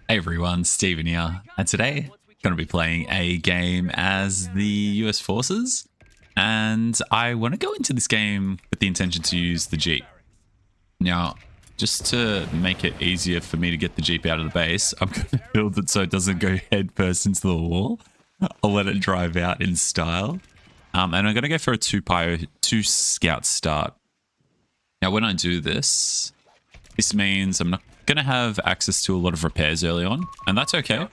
Hey everyone, Steven here, and today I'm going to be playing a game as the US Forces, and I want to go into this game with the intention to use the Jeep. Now, just to make it easier for me to get the Jeep out of the base, I'm going to build it so it doesn't go head first into the wall. I'll let it drive out in style, and I'm going to go for a two scout start. Now, when I do this means I'm not going to have access to a lot of repairs early on, and that's okay.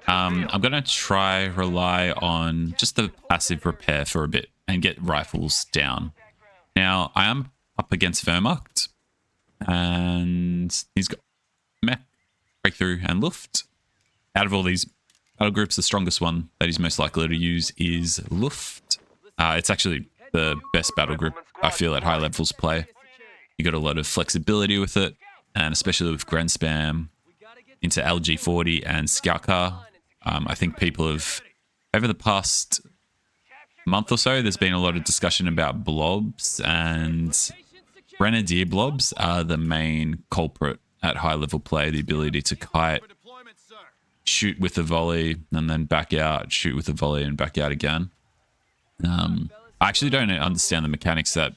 I'm going to rely on just the passive repair for a bit and get rifles down. Now, I am up against Wehrmacht, and he's got mech, breakthrough, and Luft. Out of all these battle groups, the strongest one that he's most likely to use is Luft. It's actually the best battle group I feel at high levels play. You got a lot of flexibility with it, and especially with Grand Spam into LG40 and Scout Car. I think people have, over the past month or so, there's been a lot of discussion about blobs, and Grenadier blobs are the main culprit at high level play. The ability to kite, shoot with a volley, and then back out, shoot with a volley, and back out again. I actually don't understand the mechanics that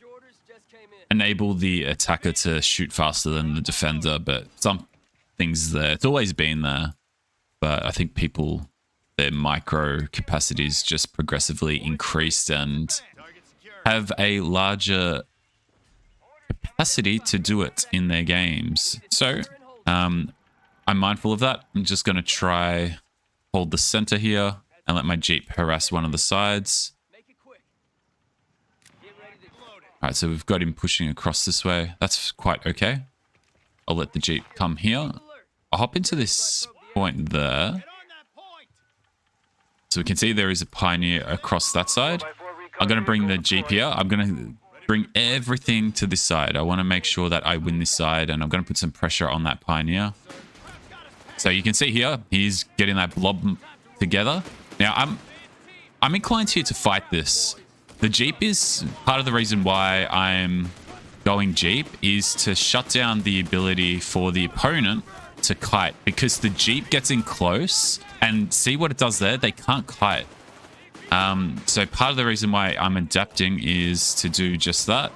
enable the attacker to shoot faster than the defender, but some things there. It's always been there, but I think people, their micro capacities just progressively increased and have a larger capacity to do it in their games. So I'm mindful of that. I'm just going to try hold the center here and let my Jeep harass one of the sides. Alright, so we've got him pushing across this way. That's quite okay. I'll let the Jeep come here. I'll hop into this point there. So we can see there is a Pioneer across that side. I'm going to bring the Jeep here. I'm going to bring everything to this side. I want to make sure that I win this side, and I'm going to put some pressure on that Pioneer. So you can see here, he's getting that blob together. Now, I'm inclined here to fight this. The Jeep is part of the reason why I'm going Jeep, is to shut down the ability for the opponent to kite, because the Jeep gets in close and see what it does there. They can't kite. So part of the reason why I'm adapting is to do just that.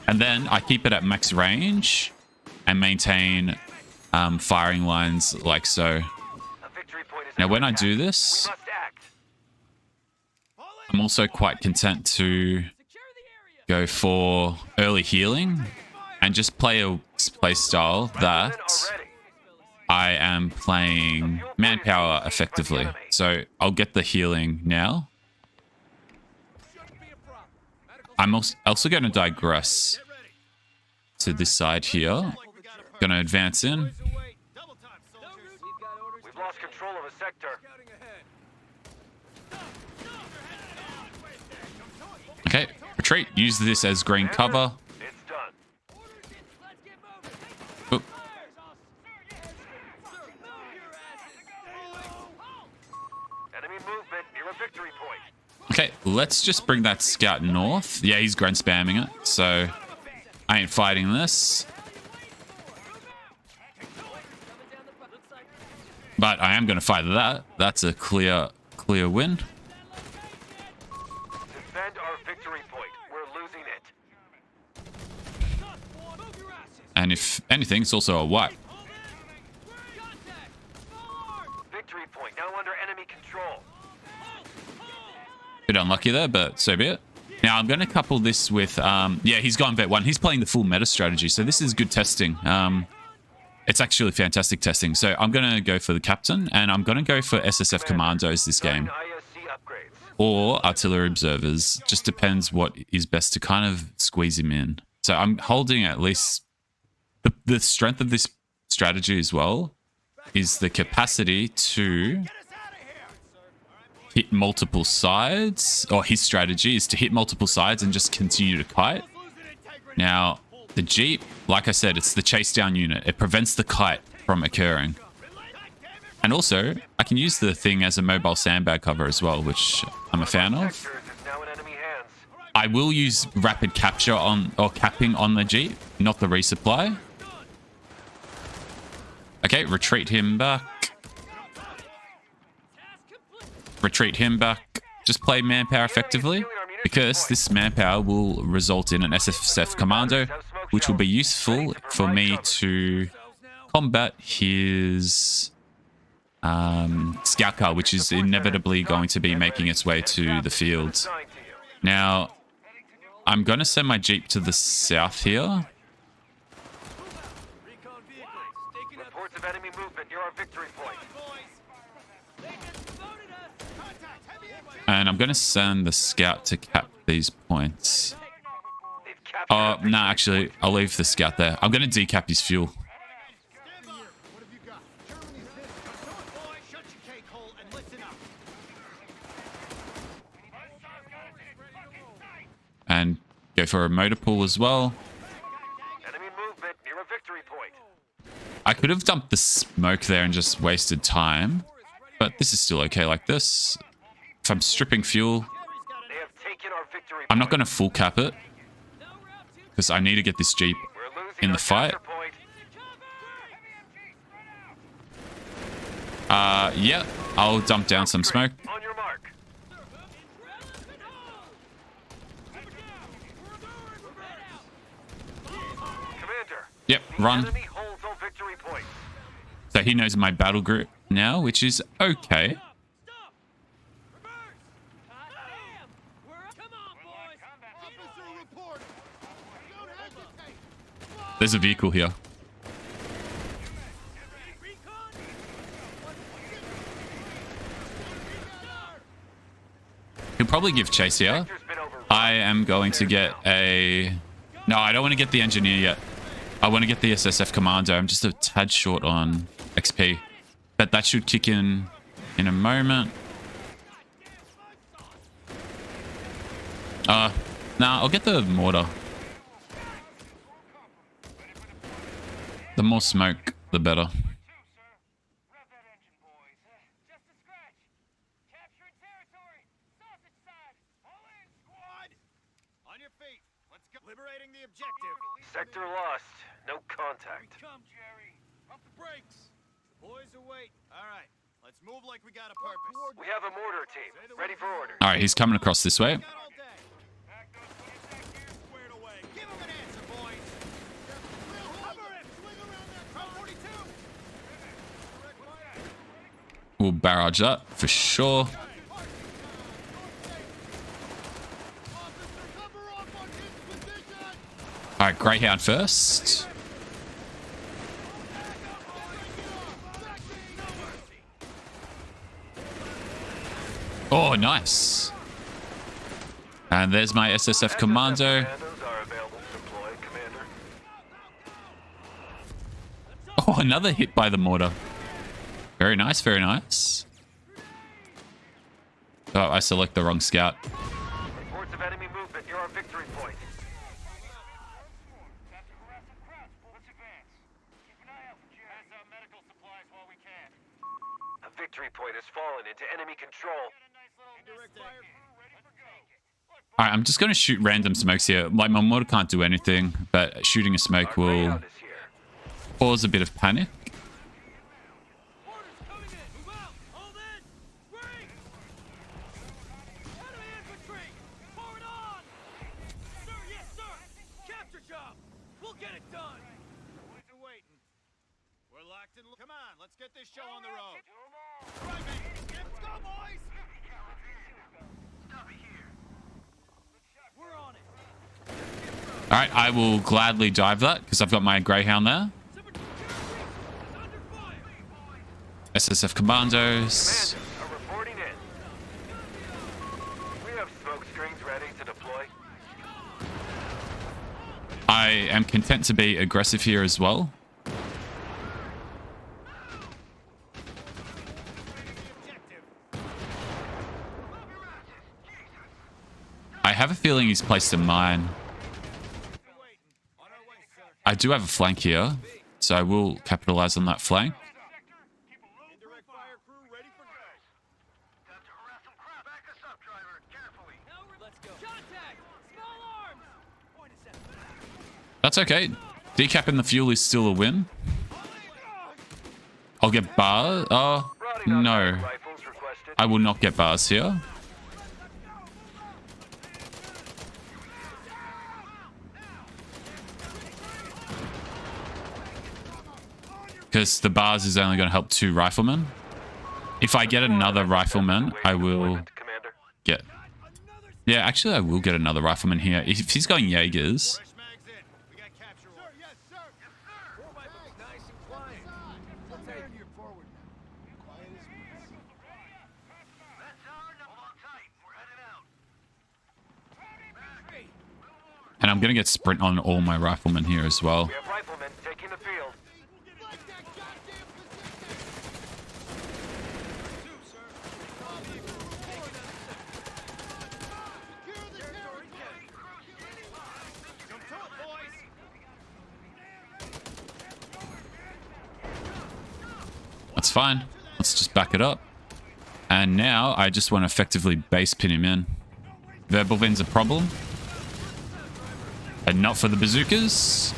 And then I keep it at max range and maintain firing lines like so. Now, when I do this, I'm also quite content to go for early healing and just play a play style that I am playing manpower effectively. So I'll get the healing now. I'm also going to digress to this side here. Going to advance in. We've lost control of a sector. Okay, retreat. Use this as green cover. It's done. Oop. Enemy movement near a victory point. Okay, let's just bring that scout north. Yeah, he's grand spamming it, so I ain't fighting this. But I am going to fight that. That's a clear win. Defend our victory point. We're losing it. And if anything, it's also a wipe. Victory point now under enemy control. Bit unlucky there, but so be it. Now I'm going to couple this with, yeah, he's gone vet 1. He's playing the full meta strategy, so this is good testing. It's actually fantastic testing. So I'm going to go for the captain, and I'm going to go for SSF commandos this game, or artillery observers. Just depends what is best to kind of squeeze him in. So I'm holding at least the strength of this strategy as well is the capacity to hit multiple sides, or his strategy is to hit multiple sides and just continue to kite. Now, the Jeep, like I said, it's the chase down unit. It prevents the kite from occurring. And also, I can use the thing as a mobile sandbag cover as well, which I'm a fan of. I will use rapid capture on, or capping on the Jeep, not the resupply. Okay, retreat him back. Retreat him back. Just play manpower effectively, because this manpower will result in an SSF Commando, which will be useful for me to combat his scout car, which is inevitably going to be making its way to the field. Now, I'm going to send my Jeep to the south here. Reports of enemy movement near our victory point. And I'm going to send the scout to cap these points. Oh, no, actually, I'll leave the scout there. I'm going to decap his fuel. And go for a motor pool as well. Enemy movement near a victory point. I could have dumped the smoke there and just wasted time, but this is still okay like this. If I'm stripping fuel, They have taken our victory I'm not going to full cap it, because I need to get this Jeep We're losing in our the fight. capture point. Yeah, I'll dump down some smoke. On your mark. Commander. Yep, The run. enemy holds all victory points. So he knows my battle group now, which is okay. There's a vehicle here. He'll probably give chase here. Sector's been overrun. I am going to get a... No, I don't want to get the engineer yet. I want to get the SSF Commando. I'm just a tad short on XP. But that should kick in a moment. Nah, I'll get the mortar. The more smoke, the better. Sector lost. No contact. Come, Jerry. Pump the brakes. The boys are waiting. All right. Let's move like we got a purpose. We have a mortar team. Ready for orders. All right, he's coming across this way. Got all day. Pack those boys back here squared away. Give them an answer, boys. Cover him. Swing around that car. 42. We'll barrage that for sure. All right, Greyhound first. Oh, nice. And there's my SSF Commando. Commandos are available to deploy, Commander. Oh, another hit by the mortar. Very nice, very nice. Oh, I select the wrong scout. Reports of enemy movement near our victory point. A victory point has fallen into enemy control. All right, I'm just going to shoot random smokes here. Like, my mortar can't do anything, but shooting a smoke will Greyhound is here. cause a bit of panic. Come on, let's get this show on the road. Right, man. Let's go, boys. We're on it. All right, I will gladly dive that because I've got my Greyhound there. SSF Commandos. Commandos are reporting in. We have smoke screens ready to deploy. I am content to be aggressive here as well. I have a feeling he's placed a mine. I do have a flank here, so I will capitalize on that flank. Indirect fire crew ready for go. Got to harass some crap. Back us up, driver. Carefully. Let's go. Contact! Small arms! Point is set. That's okay. Decapping the fuel is still a win. I'll get bars. Oh, no. Rifles requested. I will not get bars here. Because the bars is only going to help 2 riflemen. If I get another rifleman, I will Commander. get... Yeah, actually, I will get another rifleman here. If he's going Jaegers... Fresh mags in. We got capture orders. Yes, sir. Yes, sir. Four rifles nice and quiet. Let's turn your forward now. Quiet as mouse. That's our hold on tight. We're heading out. And I'm going to get sprint on all my riflemen here as well. We have riflemen taking the field. Like that goddamn position. Two, sir. Secure the territory. Jump to it, boys. That's fine. Let's just back it up. And now I just want to effectively base pin him in. Verbal Vin's a problem. And not for the bazookas.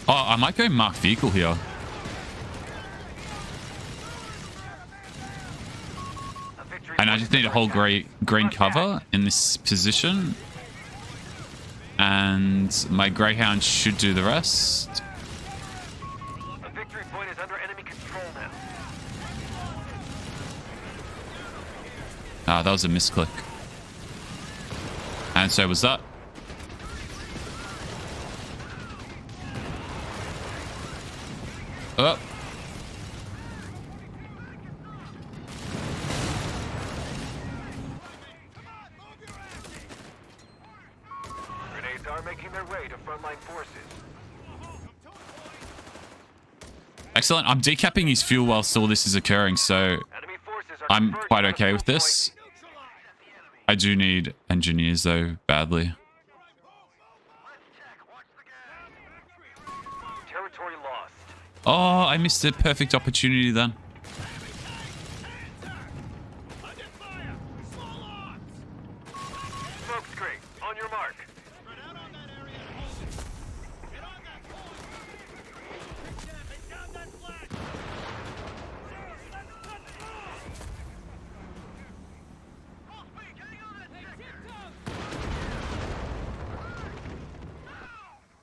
Oh, I might go mark vehicle here. A victory And I point just is need a under whole attack. green cover in this position. And my Greyhound should do the rest. A victory point is under enemy control now. Ah, that was a misclick. And so was that. Oh. Grenades are making their way to frontline forces. Excellent. I'm decapping his fuel whilst all this is occurring, so Enemy forces are I'm converging quite on a okay with field this. point. I do need engineers, though, badly. Territory lost. Oh, I missed a perfect opportunity then. Under fire. Small arms. Smoke screen. On your mark. Spread out on that area and hold it. Get on that point. Take down that flag.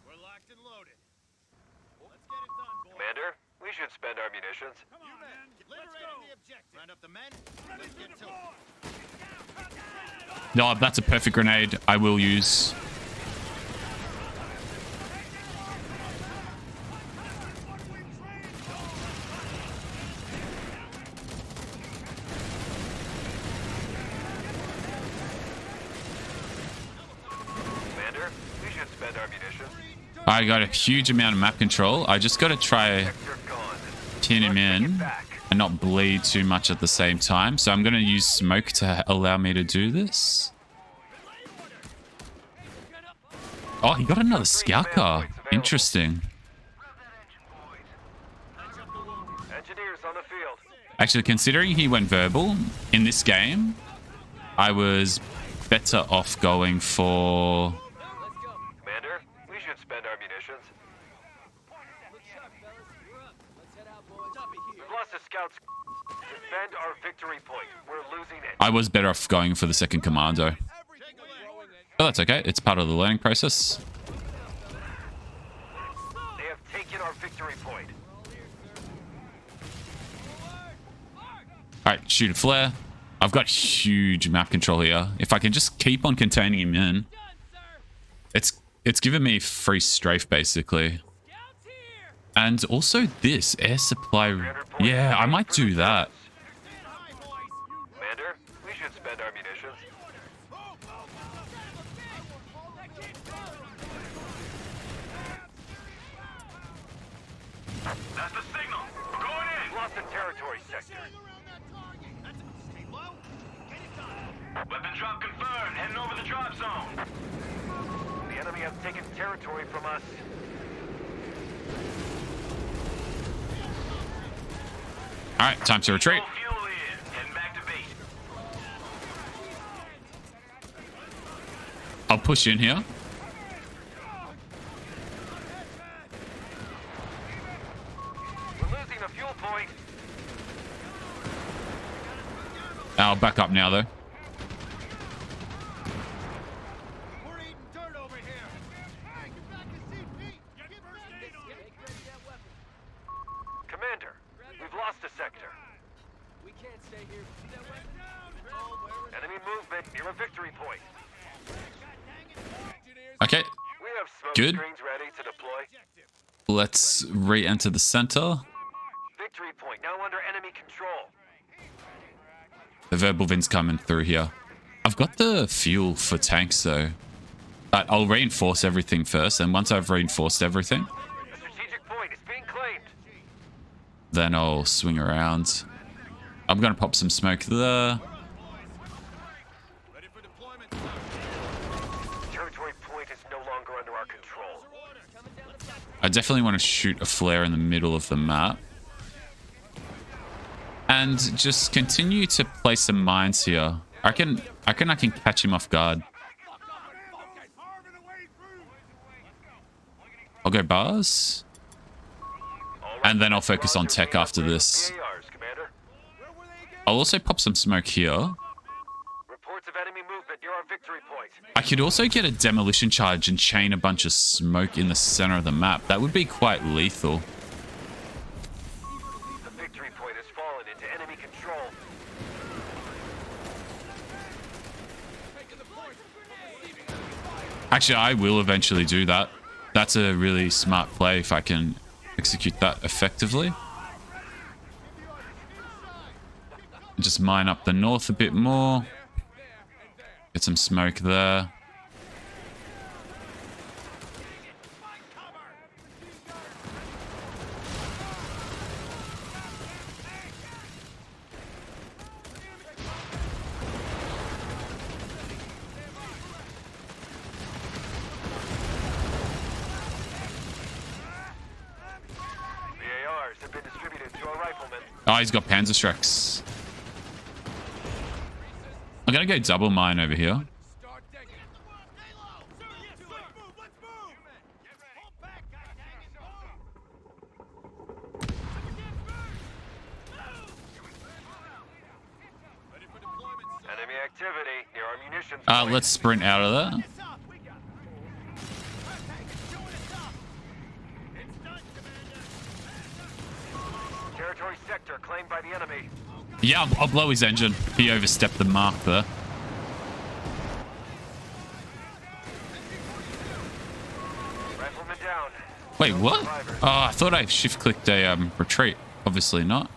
We're locked and loaded. Let's get it done, boys. Commander, we should spend our munitions. Come on, men. Liberating the objective. Round up the men. Let's get to it. No, that's a perfect grenade. I will use. Commander, we should spend our munitions. I got a huge amount of map control. I just got to try Sector gone. tin him Let's take in it back. and not bleed too much at the same time. So I'm going to use smoke to allow me to do this. Oh, he got another scout car. Interesting. Engineers on the field. Actually, considering he went verbal in this game, I was better off going for... Commander, we should spend our munitions. We've lost a scout. Defend our victory point. We're losing it. I was better off going for the second Commando. But that's okay. It's part of the learning process. They have taken our victory point. Alright, shoot a flare. I've got huge map control here. If I can just keep on containing him in, it's given me free strafe basically. And also this air supply. Yeah, I might do that. Commander, we should spend our munitions. That's the signal. We're going in. Lost the territory sector. Stay low. Get it done. Weapon drop confirmed. Heading over the drop zone. The enemy has taken territory from us. Alright, time to retreat. Fuel in. Heading back to base. I'll push in here. a fuel point. I'll back up now, though. We're eating dirt over here. Hey, get back to CP. Get first aid on it. Commander, we've lost a sector. We can't stay here. See that weapon? Enemy movement near a victory point. Okay, We have smoke Good. screens ready to deploy. let's re-enter the center. Victory point now under enemy control. The verbal vin's coming through here. I've got the fuel for tanks, though. But I'll reinforce everything first, and once I've reinforced everything, The strategic point is being claimed. then I'll swing around. I'm going to pop some smoke there. Ready for deployment. Territory point is no longer under our control. I definitely want to shoot a flare in the middle of the map. And just continue to place some mines here. I can catch him off guard. Carving away through. I'll go bars. All right, And then I'll focus on Roger, tech we after upgraded this. PARs, Commander. Where were they again? I'll also pop some smoke here. Reports of enemy movement near our victory point. I could also get a demolition charge and chain a bunch of smoke in the center of the map. That would be quite lethal. The victory point has fallen into enemy control. Actually, I will eventually do that. That's a really smart play if I can execute that effectively. Just mine up the north a bit more. Get some smoke there. PARs have been distributed to our riflemen. Oh, he's got Panzerschrecks. I'm gonna go double mine over here. Start digging. Halo. Sir, yes, let's move. Let's move. Get ready. Hold back, God dang it. Ready for deployment, sir. Enemy activity near our munitions. Let's sprint out of there. It's up. We got it. Our tank is showing us up. It's done, Commander. Territory sector claimed by the enemy. Yeah, I'll blow his engine. He overstepped the mark there. Rifleman down. Wait, what? Oh, I thought I shift clicked a retreat. Obviously not.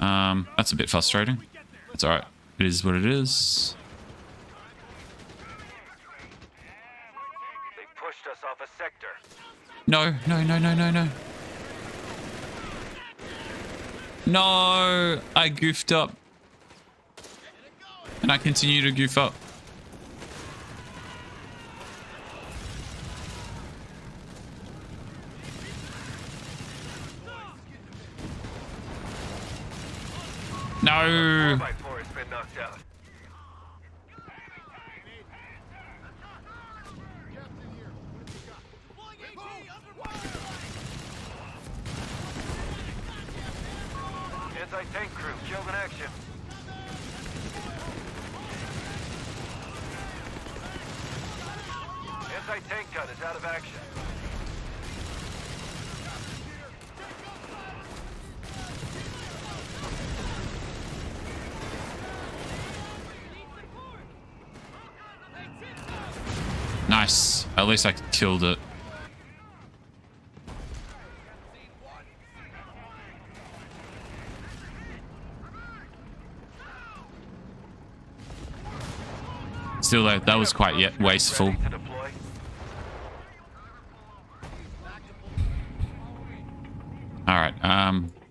That's a bit frustrating. It's alright. It is what it is. They pushed us off a sector. No, no, no, no, no, no. No, I goofed up. And I continue to goof up. No. 4x4 has been knocked out. Anti-tank crew killed in action. Anti-tank gun is out of action. Nice. At least I killed it. Still though, that was quite yet wasteful. Ready to deploy. Alright,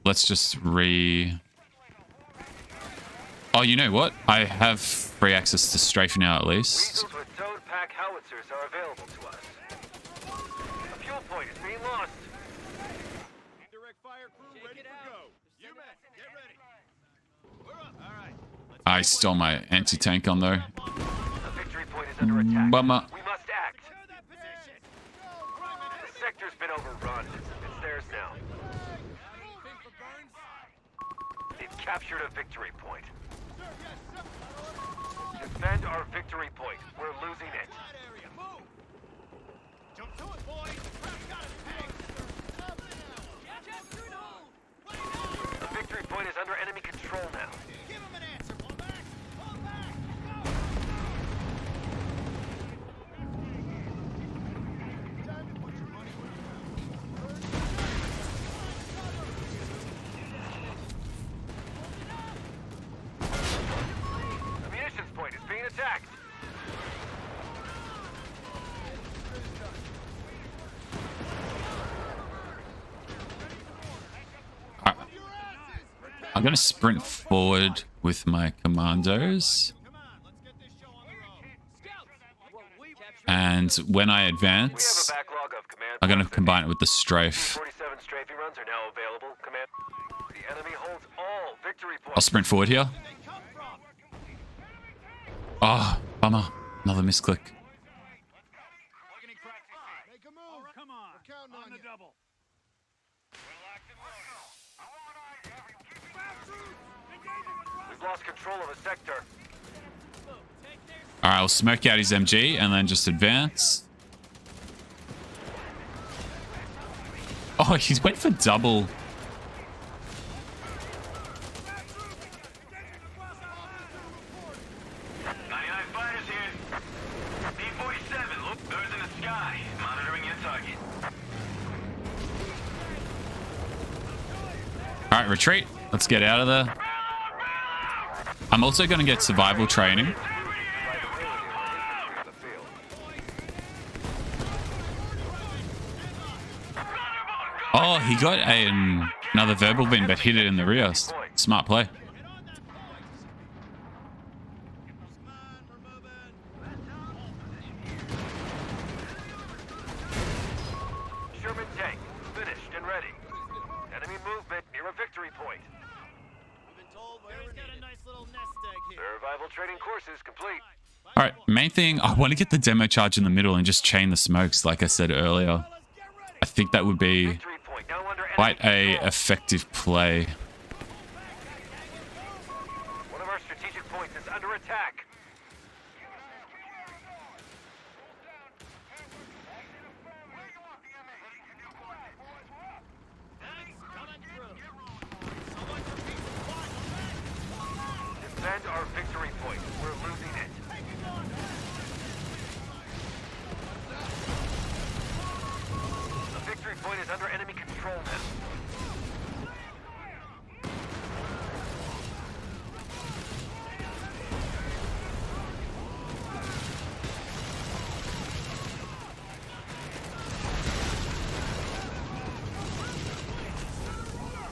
let's just Oh, you know what? I have free access to strafe now at least. Weasels with towed pack howitzers are available to us. A fuel point is being lost. Indirect fire crew ready for go. You men, get ready. We're up. All right. I stole my anti-tank on though. The victory point is under attack. Bummer. We must act. Secure that position. The sector's been overrun. It's theirs now. captured a victory point. Defend our victory point. We're losing it. That area, move! Jump to it, boys! Crap's got us pegged! The victory point is under enemy control now. Give him an answer, pull back! Pull back! Go! Time to put your money where your mouth is. The munitions point is being attacked. I'm going to sprint forward with my commandos. Come on, let's get this show on the road. And when I We have advance, a backlog of command. I'm going to points. combine it with the strafe. 47 strafing runs are now available. Command. The enemy holds all victory I'll points. sprint forward here. They come from! Oh, bummer. Another misclick. Make a move! Come on! We're counting on you. Double. We've lost control of a sector. All right, I'll smoke out his MG and then just advance. Oh, he's waiting for double. 99 fighters here. B-47, look, those in the sky. Monitoring your target. All right, retreat. Let's get out of there. I'm also going to get survival training. Oh, he got another verbal beam, but hit it in the rear. Smart play. Sherman tank, finished and ready. Enemy movement near a victory point. We've been told Barry's got a nice little nest egg here. Survival training course is complete. All right, main thing, I want to get the demo charge in the middle and just chain the smokes, like I said earlier. I think that would be Victory point now under enemy quite a control. effective play. One of our strategic points is under attack. Defend our victory point. We're losing it. The victory point is under enemy control now.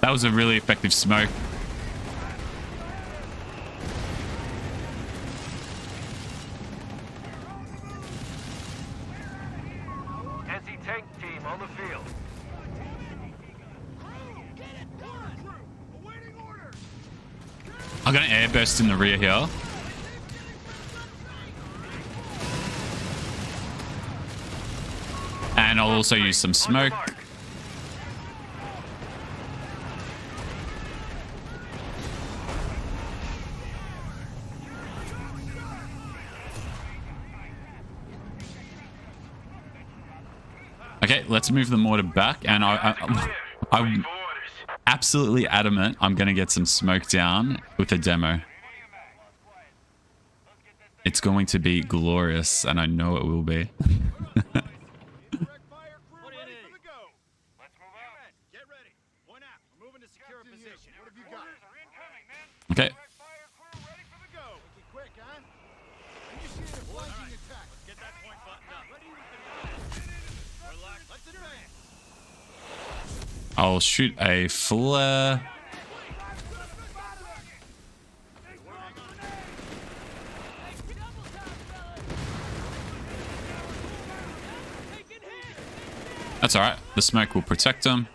That was a really effective smoke. Anti-tank team on the field. I'm going to airburst in the rear here. And I'll also use some smoke. On your mark. Okay, let's move the mortar back. And I'm absolutely adamant I'm going to get some smoke down with the demo. It's going to be glorious, and I know it will be. Direct fire crew ready for the go. Let's move out. Get ready. Point out. We're moving to secure a position. What have you got? Okay, Fire crew ready for the go. Looking quick, huh? Initiate a flanking attack. Let's get that point buttoned up. Ready with the relax. Let's advance. I'll shoot a flare. That's all right. The smoke will protect them.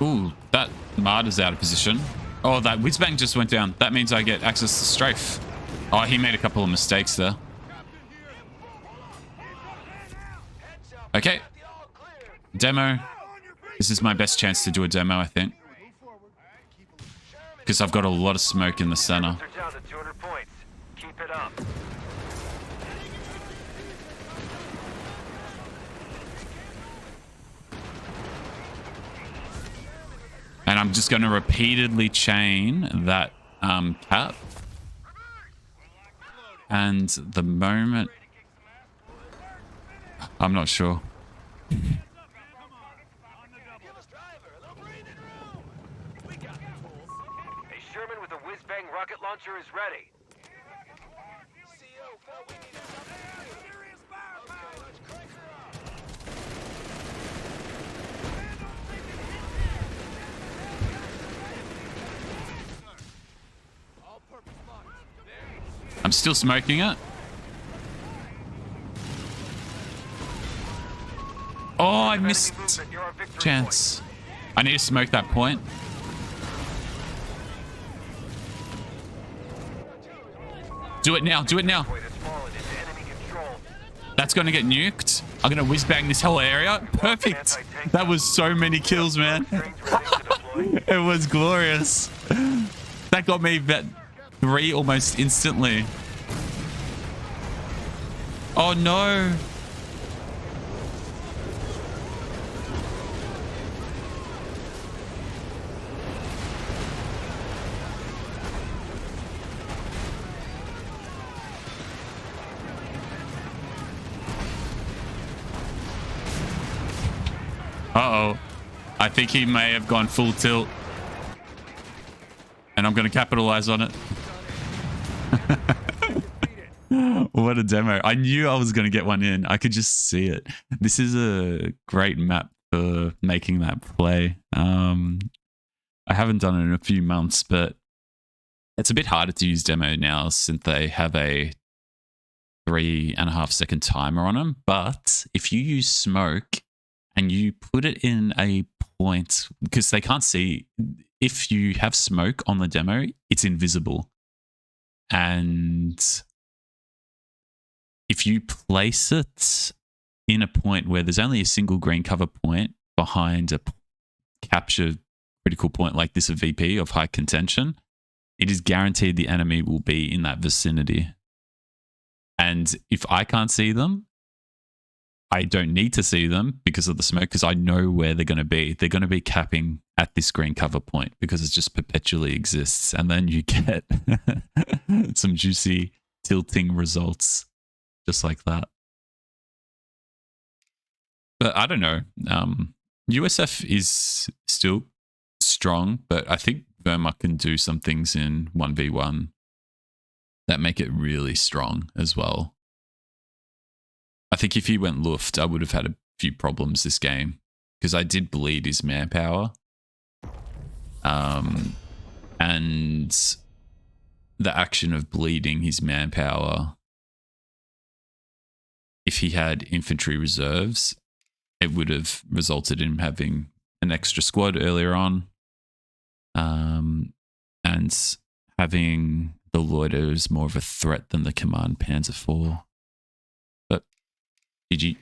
Ooh, that Marder's out of position. Oh, that whizbang just went down. That means I get access to strafe. Oh, he made a couple of mistakes there. Okay. Demo. This is my best chance to do a demo, I think. Because I've got a lot of smoke in the center. They're down to 200 points. Keep it up. And I'm just going to repeatedly chain that cap. And the moment... I'm not sure. Give us driver a little breathing room. We got the tools. A Sherman with a whiz-bang rocket launcher is ready. CO, Phil, we need something serious firepower. Okay, let's crank her up. All-purpose launch. I'm still smoking it. Oh, I missed chance. I need to smoke that point. Do it now. Do it now. That's going to get nuked. I'm going to whiz bang this whole area. Perfect. That was so many kills, man. It was glorious. That got me vet 3 almost instantly. Oh, no. Uh-oh. I think he may have gone full tilt. And I'm going to capitalize on it. What a demo. I knew I was going to get one in. I could just see it. This is a great map for making that play. I haven't done it in a few months, but it's a bit harder to use demo now since they have a 3.5 second timer on them. But if you use smoke and you put it in a point, because they can't see, if you have smoke on the demo, it's invisible. And if you place it in a point where there's only a single green cover point behind a capture critical point like this, a VP of high contention, it is guaranteed the enemy will be in that vicinity. And if I can't see them, I don't need to see them because of the smoke, because I know where they're going to be. They're going to be capping at this green cover point because it just perpetually exists. And then you get some juicy tilting results just like that. But I don't know. USF is still strong, but I think Verma can do some things in 1v1 that make it really strong as well. I think if he went Luft, I would have had a few problems this game because I did bleed his manpower. And the action of bleeding his manpower, if he had infantry reserves, it would have resulted in him having an extra squad earlier on. And having the Loiter is more of a threat than the Command Panzer IV. But GG.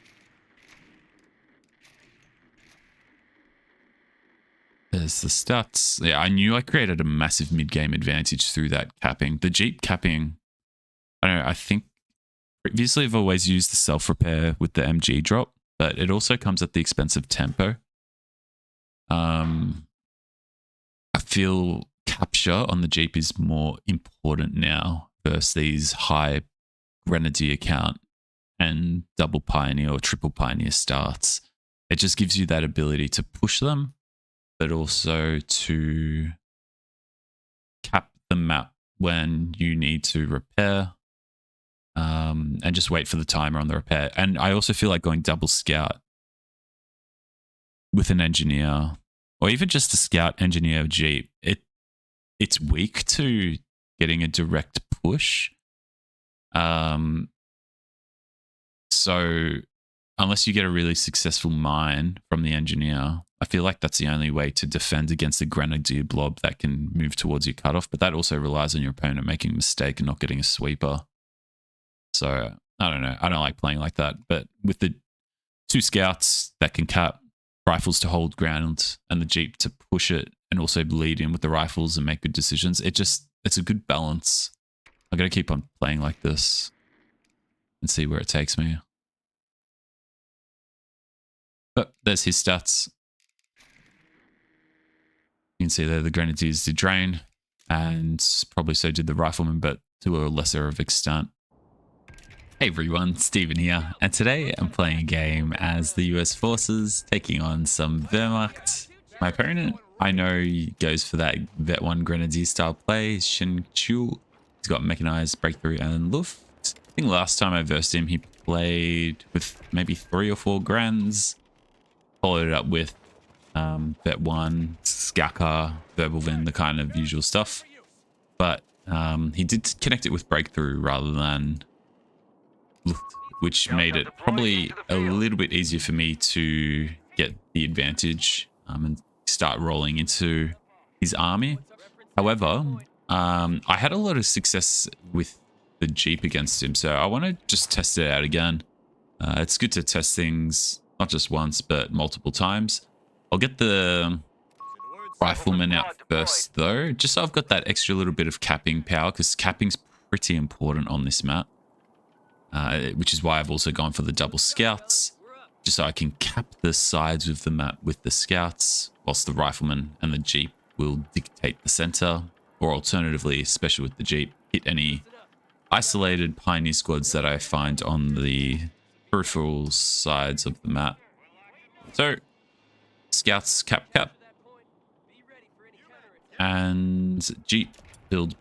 There's the stats. Yeah, I knew I created a massive mid-game advantage through that capping. The Jeep capping, I don't know, I think previously I've always used the self-repair with the MG drop, but it also comes at the expense of tempo. I feel capture on the Jeep is more important now versus these high Grenadier count and double Pioneer or triple Pioneer starts. It just gives you that ability to push them, but also to cap the map when you need to repair, and just wait for the timer on the repair. And I also feel like going double scout with an engineer, or even just a scout engineer Jeep, it's weak to getting a direct push. So unless you get a really successful mine from the engineer, I feel like that's the only way to defend against a grenadier blob that can move towards your cutoff. But that also relies on your opponent making a mistake and not getting a sweeper. So I don't know. I don't like playing like that. But with the 2 scouts that can cap, rifles to hold ground, and the Jeep to push it and also bleed in with the rifles and make good decisions, it's a good balance. I gotta keep on playing like this and see where it takes me. But there's his stats. You can see there the grenadiers did drain, and probably so did the riflemen, but to a lesser of extent. Hey everyone, Stephen here, and today I'm playing a game as the US forces taking on some Wehrmacht. My opponent, I know, goes for that Vet 1 Grenadier style play, Shin Chu. He's got Mechanized, Breakthrough, and Luft. I think last time I versed him, he played with maybe 3 or 4 Grands. Followed it up with Vet 1, Skaka, Verbalvin, the kind of usual stuff. But he did connect it with Breakthrough rather than Luft, which made it probably a little bit easier for me to get the advantage and start rolling into his army. However, I had a lot of success with the Jeep against him, so I want to just test it out again. It's good to test things not just once, but multiple times. I'll get the rifleman out first, though, just so I've got that extra little bit of capping power, because capping's pretty important on this map, which is why I've also gone for the double scouts, just so I can cap the sides of the map with the scouts, whilst the rifleman and the Jeep will dictate the center, or alternatively, especially with the Jeep, hit any isolated pioneer squads that I find on the peripheral sides of the map. So, scouts, cap, and Jeep, build.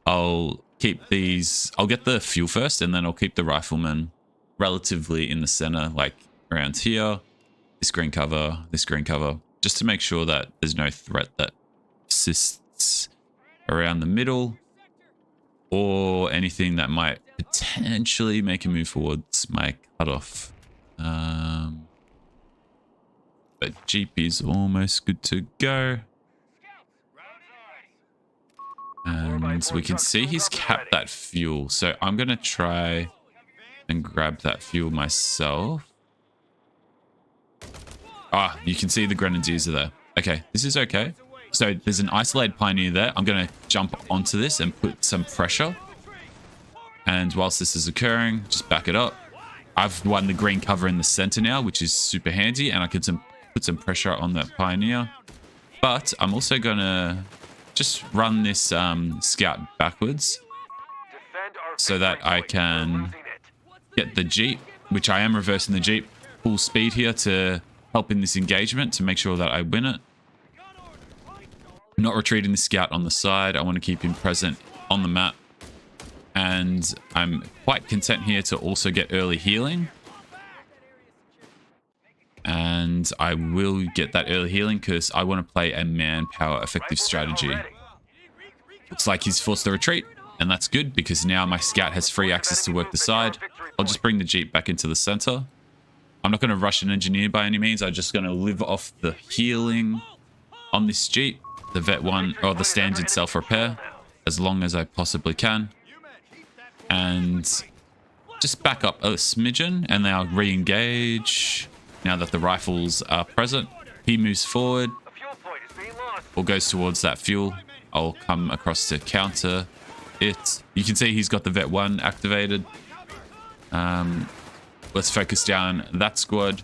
I'll keep these, I'll get the fuel first, and then I'll keep the riflemen relatively in the center, like around here, this green cover, just to make sure that there's no threat that persists around the middle, or anything that might potentially make a move towards my cutoff. But Jeep is almost good to go. And we can see he's capped that fuel. So I'm going to try and grab that fuel myself. Ah, you can see the grenadiers are there. Okay, this is okay. So there's an isolated pioneer there. I'm going to jump onto this and put some pressure. And whilst this is occurring, just back it up. I've won the green cover in the center now, which is super handy. And I can put some pressure on that pioneer. But I'm also going to just run this scout backwards so that I can get the Jeep, which I am reversing the Jeep, full speed here to help in this engagement to make sure that I win it. I'm not retreating the scout on the side. I want to keep him present on the map. And I'm quite content here to also get early healing. And I will get that early healing because I want to play a manpower effective strategy. Looks like he's forced the retreat. And that's good because now my scout has free access to work the side. I'll just bring the Jeep back into the center. I'm not going to rush an engineer by any means. I'm just going to live off the healing on this Jeep. The Vet 1 or the standard self-repair as long as I possibly can. And just back up a smidgen and now re-engage. Now that the rifles are present, he moves forward or goes towards that fuel. I'll come across to counter it. You can see he's got the Vet 1 activated. Let's focus down that squad.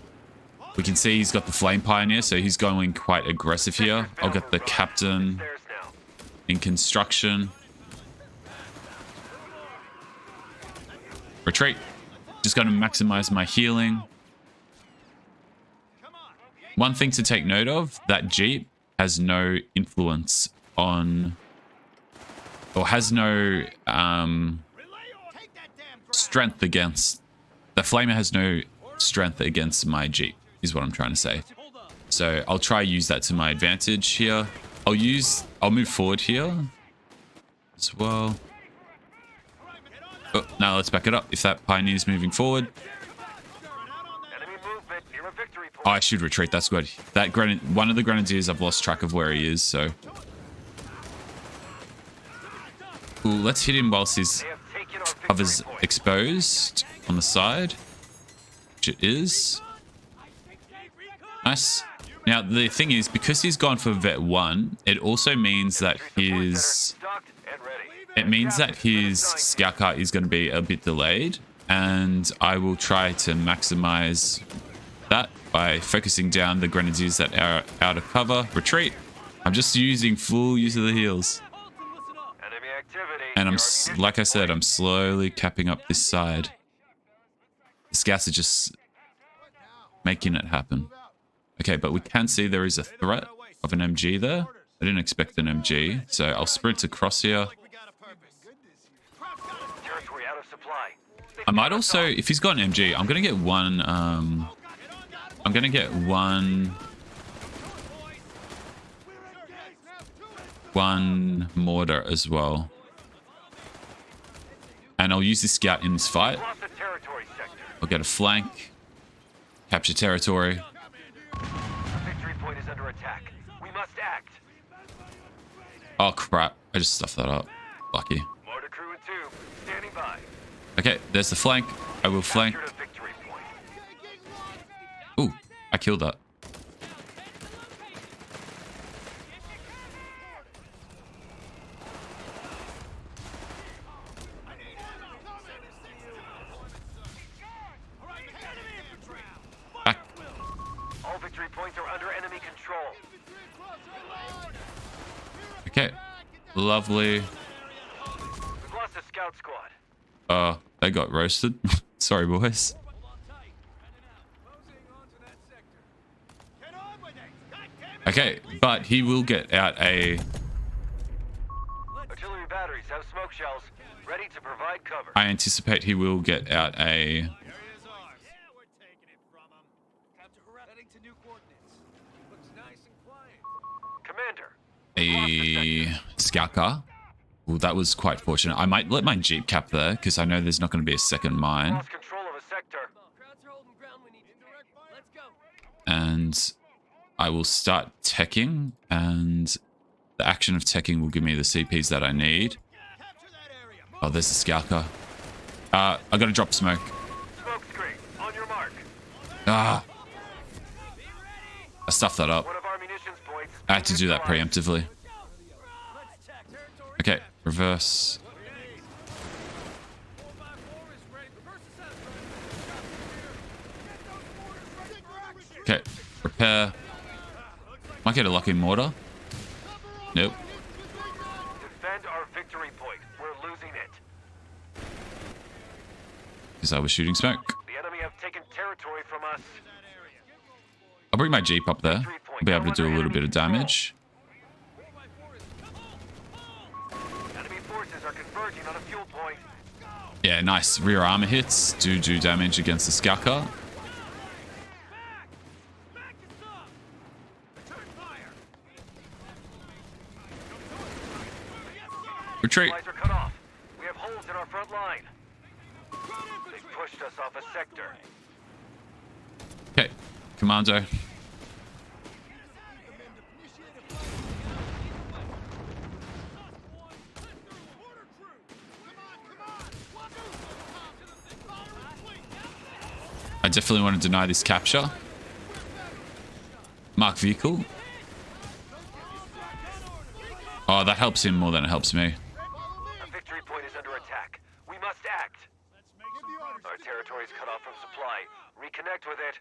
We can see he's got the Flame Pioneer, so he's going quite aggressive here. I'll get the captain in construction. Retreat. Just going to maximize my healing. One thing to take note of, that Jeep has no influence on, or has no strength against, the Flamer has no strength against my Jeep, is what I'm trying to say. So I'll try use that to my advantage here. I'll move forward here as well. Oh, now let's back it up. If that Pioneer's moving forward, Oh, I should retreat. That's good. That one of the grenadiers, I've lost track of where he is, so. Ooh, let's hit him whilst his They have taken our victory cover's point. exposed on the side. Which it is. Nice. Now, the thing is, because he's gone for Vet 1, it also means that his... Stocked and ready. It means that his scout car is going to be a bit delayed. And I will try to maximize that by focusing down the grenadiers that are out of cover. Retreat. I'm just using full use of the heals. Enemy activity. And Your like I said, I'm slowly capping up this side. The scouts are just making it happen. Okay, but we can see there is a threat of an MG there. I didn't expect an MG, so I'll sprint across here. territory out of supply. I might also, if he's got an MG, I'm gonna get one. I'm gonna get one mortar as well, and I'll use this scout in this fight. Lost the territory sector. I'll get a flank, capture territory. The victory point is under attack. We must act. Oh crap! I just stuffed that up. Lucky. Mortar crew and tube, standing by. Okay, there's the flank. I will flank. Captured a victory point. Ooh, I killed that. Back. All victory points are under enemy control. Okay, lovely. We've lost a scout squad. They got roasted. Sorry, boys. Okay, but he will get out a... Artillery batteries have smoke shells, ready to provide cover. I anticipate he will get out a... Commander, a scout car. Well, that was quite fortunate. I might let my Jeep cap there, because I know there's not going to be a second mine. lost control of a sector. Crowds are holding ground. We need to direct fire. Let's go. And I will start teching, and the action of teching will give me the CPs that I need. Oh, there's the scout car. I got to drop smoke. Smoke screen, on your mark. Ah. I stuffed that up. One of our munitions points. I had to do that preemptively. Okay, reverse. Okay, repair. Might get a lucky mortar. Nope. Defend our victory point. We're losing it. Because I was shooting smoke. The enemy have taken territory from us. I'll bring my Jeep up there. I'll be able to do a little bit of damage. Enemy forces are converging on a fuel point. Yeah, nice. Rear armor hits do damage against the scout car. Retreat. Supplies are cut off. We have holes in our front line. They pushed us off a sector. Okay, Commando. I definitely want to deny this capture. Mark vehicle. Oh, that helps him more than it helps me. A victory point is under attack. We must act. Our territory is cut off from supply. Reconnect with it.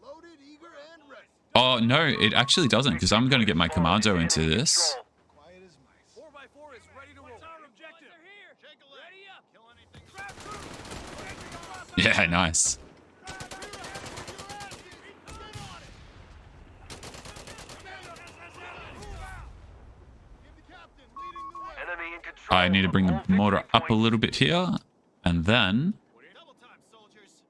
Loaded, eager, and ready. Oh, no, it actually doesn't, because I'm going to get my Commando into this. Quiet as mice. 4x4 is ready to roll. What's our objective? Here. Shake a leg. Ready up. Kill anything. Yeah, nice. Enemy in control. I need to bring the of all mortar victory up a points. little bit here, and then... Double time, soldiers.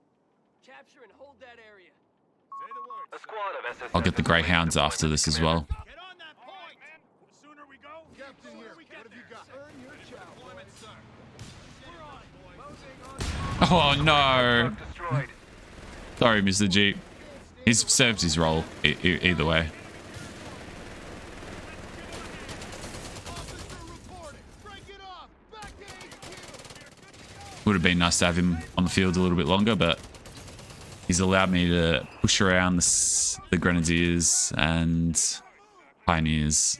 Capture and hold that area. Say the word. A squad of SS. I'll get the Greyhounds after this as well. Get on that point. The sooner we go, Captain here. What have you got? Earn your chow. Deployment, sir. We're on, boys. Oh, no. Destroyed. Sorry, Mr. Jeep. He's served his role either way. Would have been nice to have him on the field a little bit longer, but he's allowed me to push around the Grenadiers and Pioneers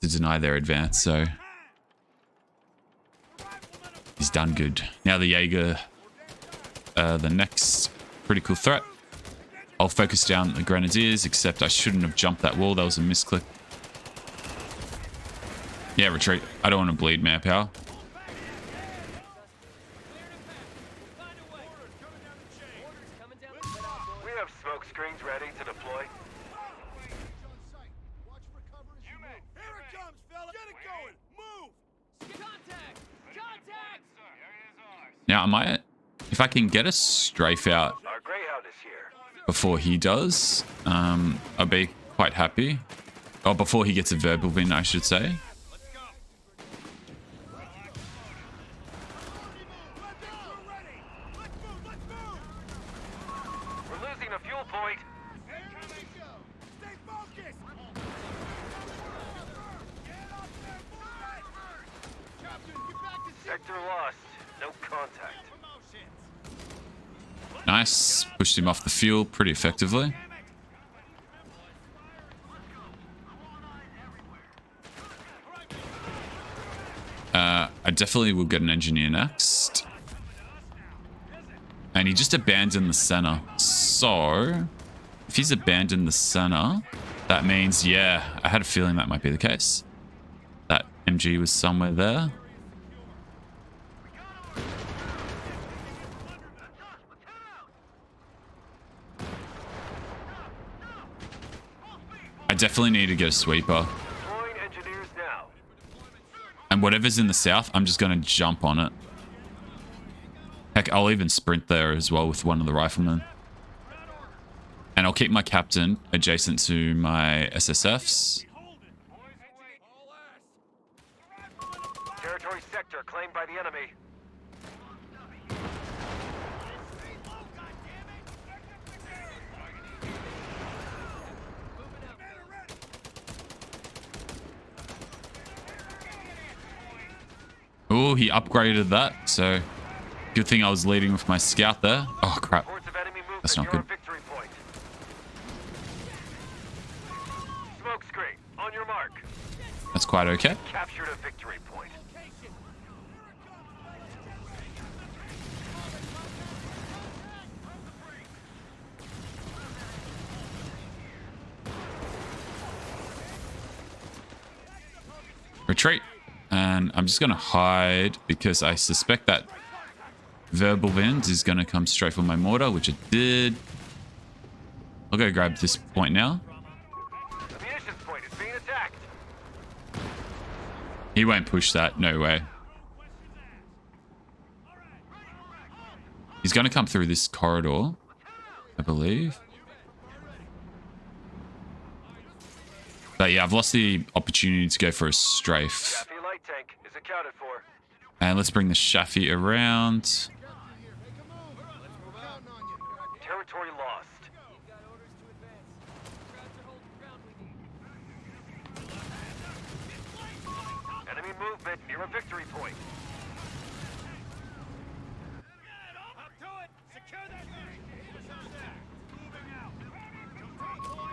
to deny their advance, so he's done good. Now the Jaeger, the next critical threat. I'll focus down the Grenadiers, except I shouldn't have jumped that wall. That was a misclick. Yeah, retreat. I don't want to bleed manpower. We have smoke screens ready to deploy. Here it comes, fella. Get it going. Move. Contact! Contact! Now, I might, if I can get a strafe out Our Greyhound is here. before he does, I'll be quite happy. Or before he gets a verbal win, I should say. We're losing a fuel point. Stay focused. Captain, get back to Sector lost. No contact. Nice. Pushed him off the fuel pretty effectively. I definitely will get an engineer next. And he just abandoned the center. So, if he's abandoned the center, that means, yeah, I had a feeling that might be the case. That MG was somewhere there. I definitely need to get a sweeper. Deploying engineers now. And whatever's in the south, I'm just going to jump on it. Heck, I'll even sprint there as well with one of the riflemen. And I'll keep my captain adjacent to my SSFs. Territory sector claimed by the enemy. Oh, he upgraded that, so good thing I was leading with my scout there. Oh, crap. Reports of enemy movement That's not near good. our victory point. Smoke screen, on your mark. That's quite okay. Captured a victory point. Retreat. And I'm just going to hide because I suspect that verbal wind is going to come straight from my mortar, which it did. I'll go grab this point now. The munitions point is being attacked. He won't push that. No way. He's going to come through this corridor, I believe. But yeah, I've lost the opportunity to go for a strafe. Chaffee light tank is accounted for. And let's bring the Shafi around. Territory lost. Enemy movement near a victory point.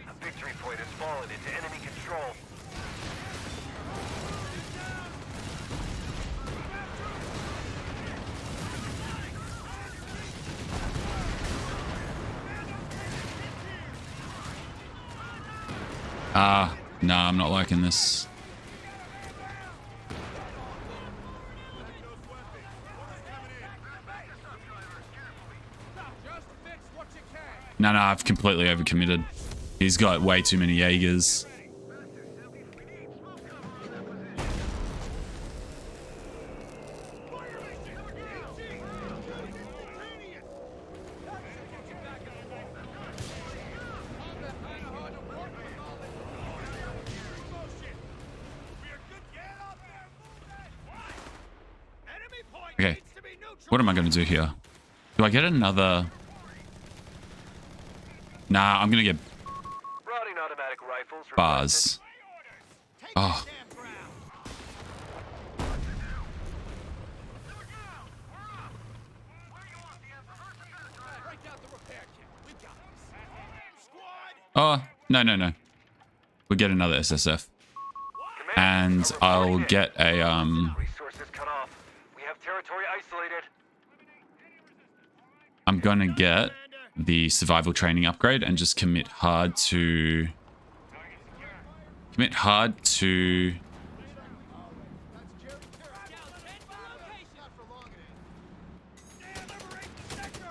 A victory point has fallen into enemy control. Nah, I'm not liking this. No, I've completely overcommitted. He's got way too many Jaegers. Okay, what am I going to do here? Do I get another... Nah, I'm gonna get Routing automatic rifles. bars. Oh, Damn ground. Break out the repair kit. We've got this. Squad. oh, no. We'll get another SSF. Command, And I'll reporting get a, resources cut off. We have territory isolated. I'm gonna get the survival training upgrade and just commit hard to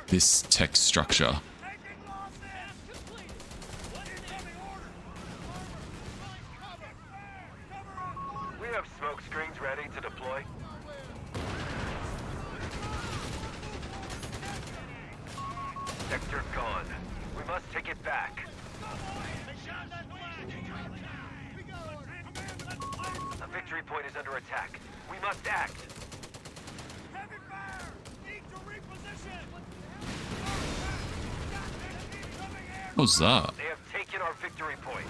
this tech structure. We have smoke screens ready to deploy. Sector gone. We must take it back. A victory point is under attack. We must act. Heavy fire. Need to reposition. What's that? They have taken our victory point.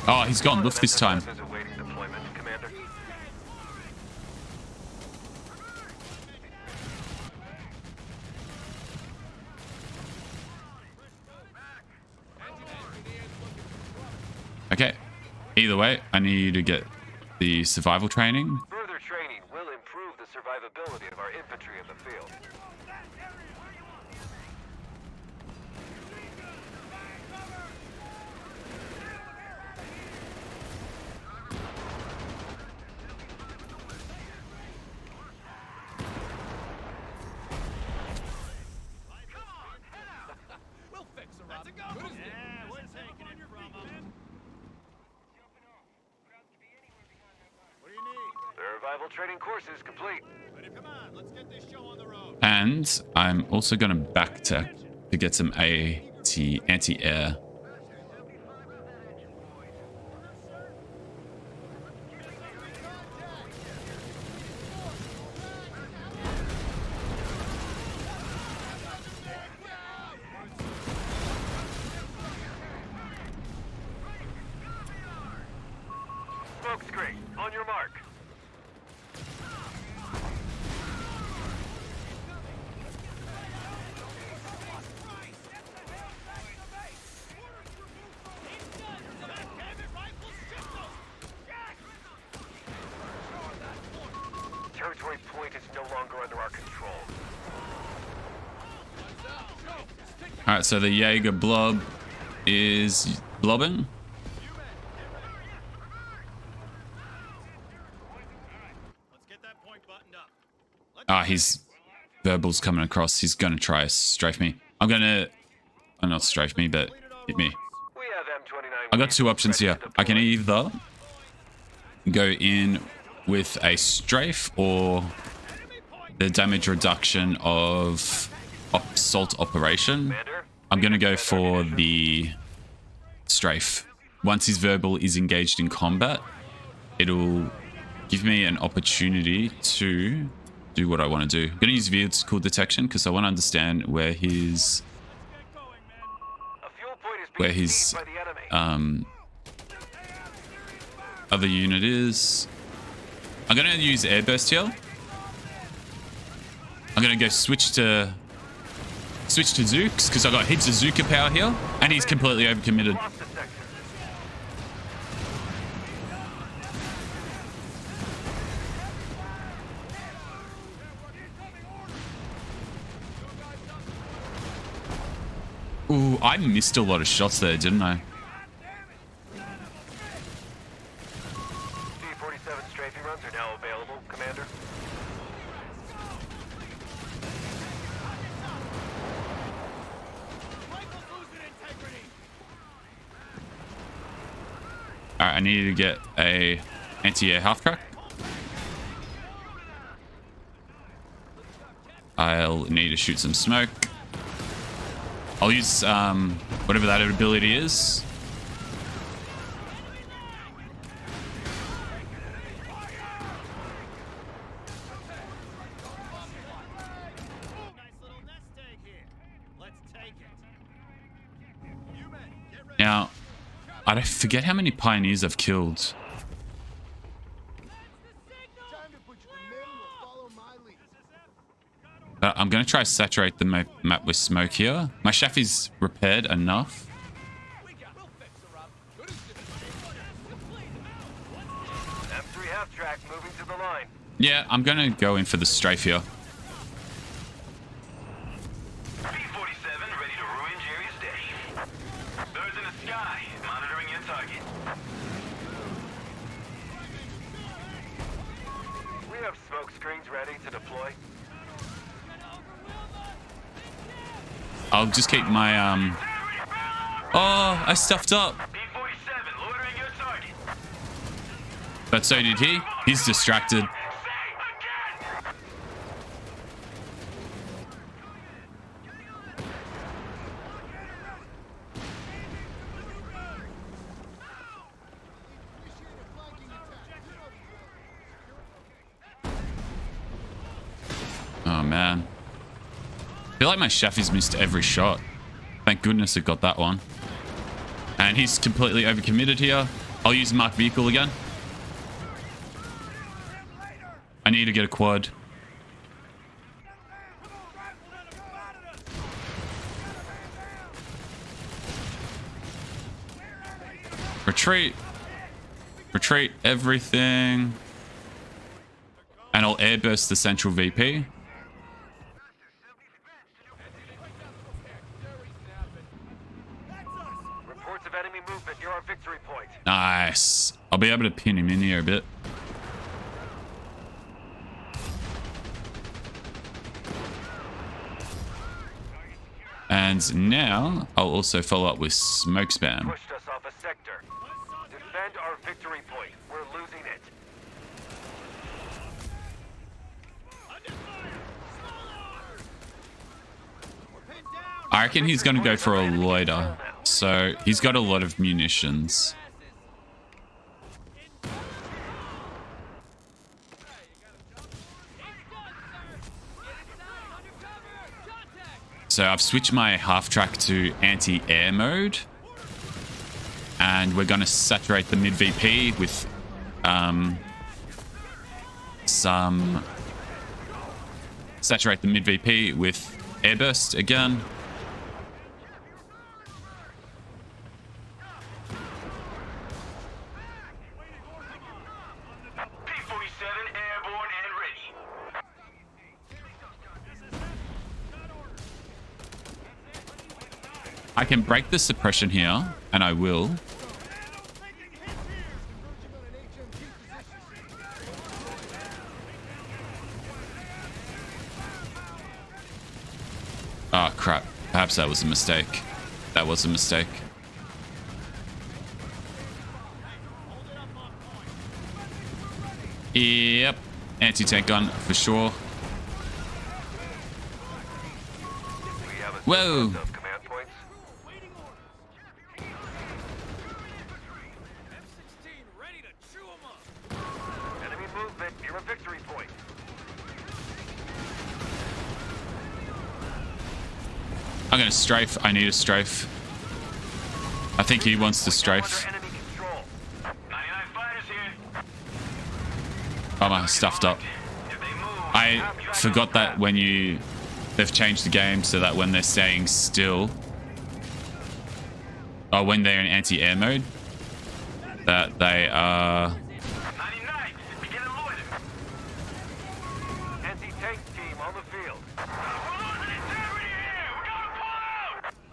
Oh, he's gotten lift this time. SSF is awaiting deployment, Commander. Okay. Either way, I need to get the survival training. Further training will improve the survivability of our infantry in the field. We'll fix her up. Yeah, we're taking it from them. What do you need? The revival training course is complete. Come on, let's get this show on the road. And I'm also gonna back tech to get some anti-air. Smoke screen, on your mark. Territory point is no longer under our control. Alright, so the Jaeger blob is blobbing. Let's get that point buttoned up. Ah, his verbal's coming across. He's gonna try to strafe me. I'm gonna... Oh, not strafe me, but hit me. We have M29. I got two options ready here. to I can deploy. either go in with a strafe or the damage reduction of assault operation. Commander, I'm going to go for the strafe. Once his verbal is engaged in combat, it'll give me an opportunity to do what I want to do. I'm going to use vehicle detection because I want to understand where his a fuel point is being seized by the enemy. other unit is. I'm going to use airburst here. I'm going to go switch to Zooks because I got heaps of Zooka power here and he's completely overcommitted. Lost the section. Ooh, I missed a lot of shots there, didn't I? D-47 strafing runs are now available, Commander. Rifle's losing integrity. Alright, I need to get a anti-air half-track. I'll need to shoot some smoke. I'll use whatever that ability is. Nice little nest egg here. Let's take it. Now, I don't forget how many pioneers I've killed. Time to put you the men will follow my lead. I'm going to try to saturate the map with smoke here. My chef is repaired enough. M3 half-track moving to the line. Yeah, I'm going to go in for the strafe here. P-47 ready to ruin Jerry's day. Birds in the sky, monitoring your target. We have smoke screens ready to deploy. I'll just keep my, Oh, I stuffed up. P-47 loitering your target. But so did he. He's distracted. Oh, man. I feel like my chef has missed every shot. Thank goodness it got that one. And he's completely overcommitted here. I'll use marked vehicle again. I need to get a quad. Retreat. Retreat everything. And I'll airburst the central VP. Reports of enemy movement near our victory point. Nice. I'll be able to pin him in here a bit. And now I'll also follow up with smoke spam. Pushed us off a sector. Defend our victory point. We're losing it. I reckon he's going to go for a loiter. So he's got a lot of munitions. So I've switched my half-track to anti-air mode. And we're going to saturate the mid-VP with saturate the mid-VP with airburst again. P-47 airborne and ready. I can break the suppression here, and I will. Oh, crap. Perhaps that was a mistake. That was a mistake. Yep. Anti-tank gun for sure. We have a Whoa. surplus of command points. Enemy movement near a victory point. I'm going to strafe. I need a strafe. I think he wants to strafe. Under enemy control. 99 fighters here. Oh, my stuffed up. If they move, I forgot that when they've changed the game so that when they're staying still, or when they're in anti-air mode, that they are... 99, begin a loiter. Anti-tank team on the field.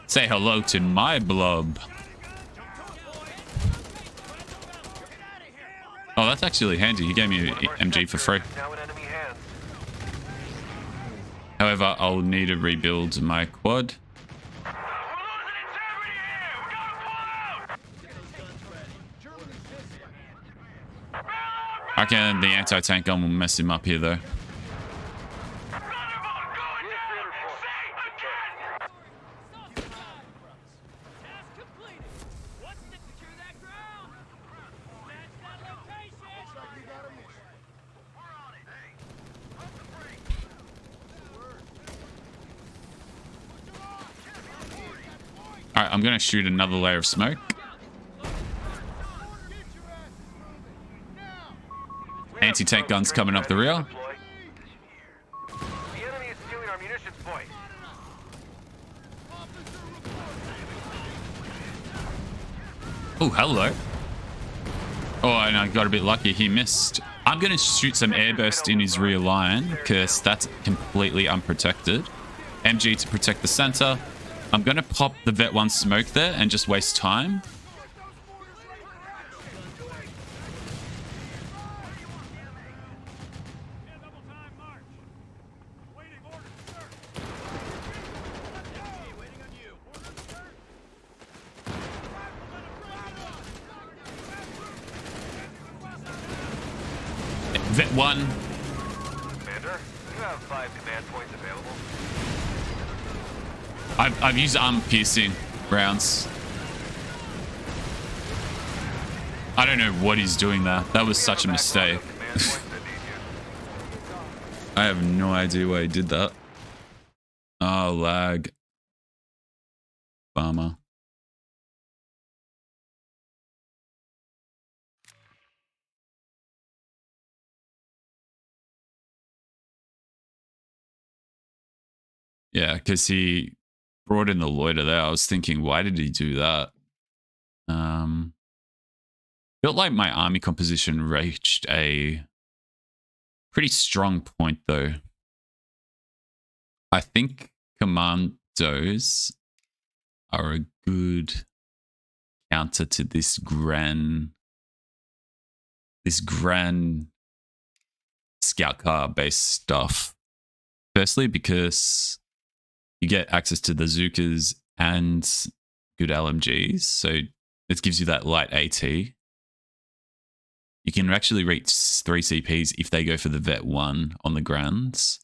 Say hello to my blob. Oh, that's actually handy. He gave me an MG for free. Now in enemy hands. However, I'll need to rebuild my quad. I reckon the anti-tank gun will mess him up here, though. Alright, I'm going to shoot another layer of smoke. anti-tank guns coming up the rear. The enemy is stealing our munitions point. Oh, hello. Oh, and I got a bit lucky. He missed. I'm going to shoot some airburst in his rear line because that's completely unprotected. MG to protect the center. I'm going to pop the Vet 1 smoke there and just waste time. Vet 1. Commander, you have 5 command points available. I've used armor-piercing rounds. I don't know what he's doing there. That was such a mistake. I have no idea why he did that. Oh, lag. Bummer. Yeah, because he brought in the loiter there. I was thinking, why did he do that? Felt like my army composition reached a pretty strong point, though. I think commandos are a good counter to this grand scout car based stuff. Firstly, because you get access to the Bazookas and good LMGs, so it gives you that light AT. You can actually reach 3 CPs if they go for the Vet 1 on the grounds,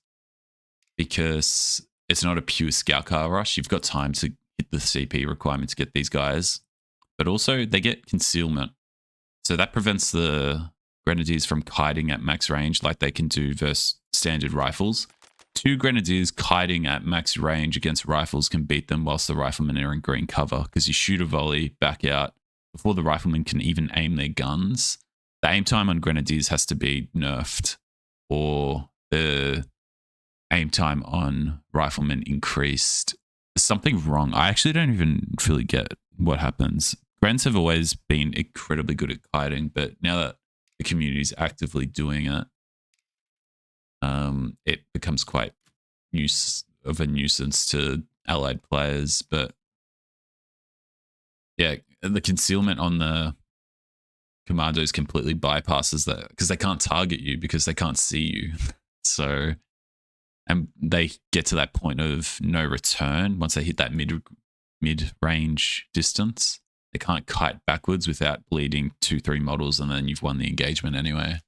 because it's not a pure scout car rush. You've got time to hit the CP requirement to get these guys, but also they get concealment. So that prevents the Grenadiers from kiting at max range like they can do versus standard rifles. 2 Grenadiers kiting at max range against rifles can beat them whilst the riflemen are in green cover, because you shoot a volley back out before the riflemen can even aim their guns. The aim time on Grenadiers has to be nerfed, or the aim time on riflemen increased. There's something wrong. I actually don't even really get what happens. Grens have always been incredibly good at kiting, but now that the community is actively doing it, it becomes quite of a nuisance to allied players. But yeah, the concealment on the Commandos completely bypasses that, because they can't target you because they can't see you. So, and they get to that point of no return once they hit that mid-range distance. They can't kite backwards without bleeding 2-3 models, and then you've won the engagement anyway.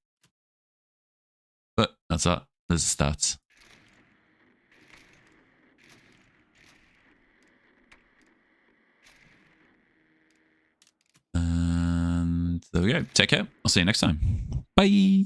But that's that. There's the stats. And there we go. Take care. I'll see you next time. Bye.